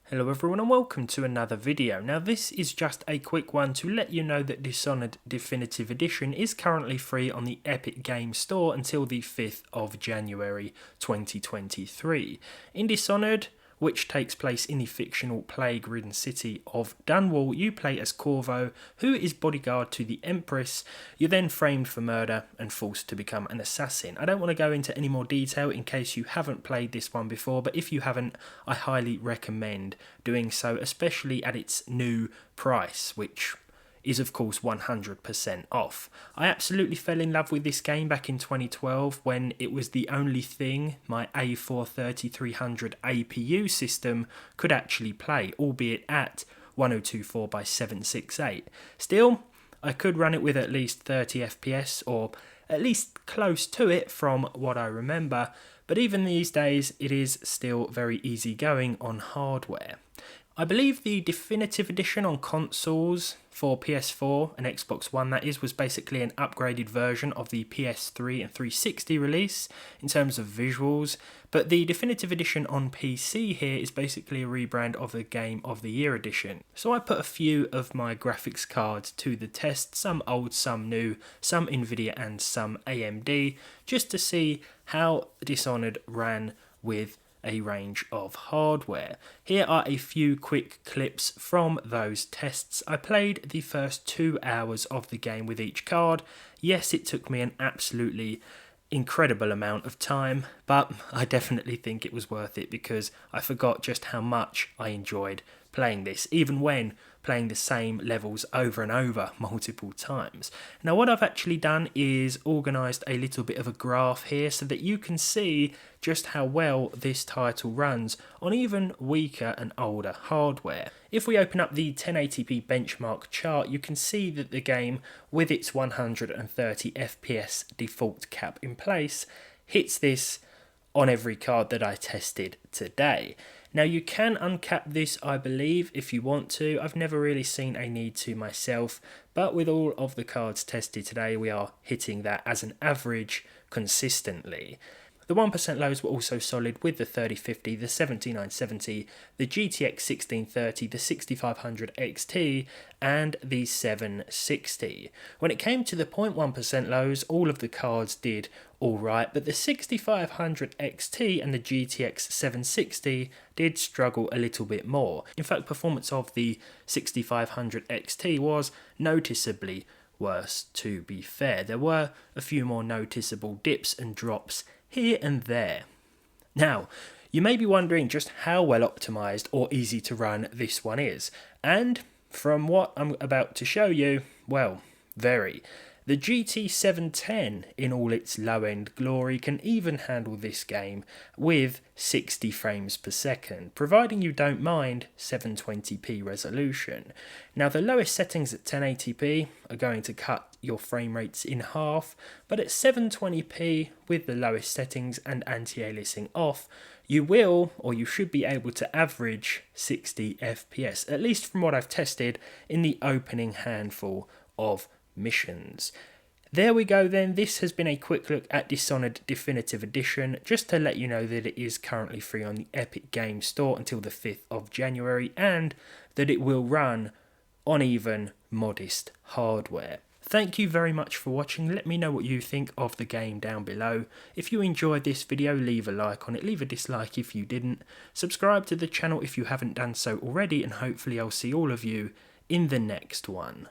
Hello everyone and welcome to another video. Now this is just a quick one to let you know that Dishonored Definitive Edition is currently free on the Epic Games Store until the 5th of January 2023. In Dishonored, which takes place in the fictional plague-ridden city of Dunwall, you play as Corvo, who is bodyguard to the Empress. You're then framed for murder and forced to become an assassin. I don't want to go into any more detail in case you haven't played this one before, but if you haven't, I highly recommend doing so, especially at its new price, which is of course 100% off. I absolutely fell in love with this game back in 2012 when it was the only thing my A4-3300 APU system could actually play, albeit at 1024 by 768. Still, I could run it with at least 30 FPS, or at least close to it from what I remember, but even these days it is still very easy going on hardware. I believe the Definitive Edition on consoles for PS4 and Xbox One, that is, was basically an upgraded version of the PS3 and 360 release in terms of visuals, but the Definitive Edition on PC here is basically a rebrand of the Game of the Year edition. So I put a few of my graphics cards to the test, some old, some new, some Nvidia and some AMD, just to see how Dishonored ran with a range of hardware. Here are a few quick clips from those tests. I played the first 2 hours of the game with each card. Yes, it took me an absolutely incredible amount of time, but I definitely think it was worth it because I forgot just how much I enjoyed playing this, even when playing the same levels over and over multiple times. Now what I've actually done is organised a little bit of a graph here so that you can see just how well this title runs on even weaker and older hardware. If we open up the 1080p benchmark chart, you can see that the game, with its 130 FPS default cap in place, hits this on every card that I tested today. Now you can uncap this, I believe, if you want to. I've never really seen a need to myself, but with all of the cards tested today, we are hitting that as an average consistently. The 1% lows were also solid with the 3050, the 7970, the GTX 1630, the 6500 XT, and the 760. When it came to the 0.1% lows, all of the cards did alright, but the 6500 XT and the GTX 760 did struggle a little bit more. In fact, performance of the 6500 XT was noticeably worse, to be fair. There were a few more noticeable dips and drops here and there. Now, you may be wondering just how well optimized or easy to run this one is, and from what I'm about to show you, well, very. The GT710 in all its low-end glory can even handle this game with 60 frames per second, providing you don't mind 720p resolution. Now the lowest settings at 1080p are going to cut your frame rates in half, but at 720p with the lowest settings and anti-aliasing off, you will, or you should be able to average 60 FPS, at least from what I've tested in the opening handful of missions. There we go then. This has been a quick look at Dishonored Definitive Edition, just to let you know that it is currently free on the Epic Games Store until the 5th of January, and that it will run on even modest hardware. Thank you very much for watching. Let me know what you think of the game down below. If you enjoyed this video, leave a like on it, leave a dislike if you didn't. Subscribe to the channel if you haven't done so already, and hopefully I'll see all of you in the next one.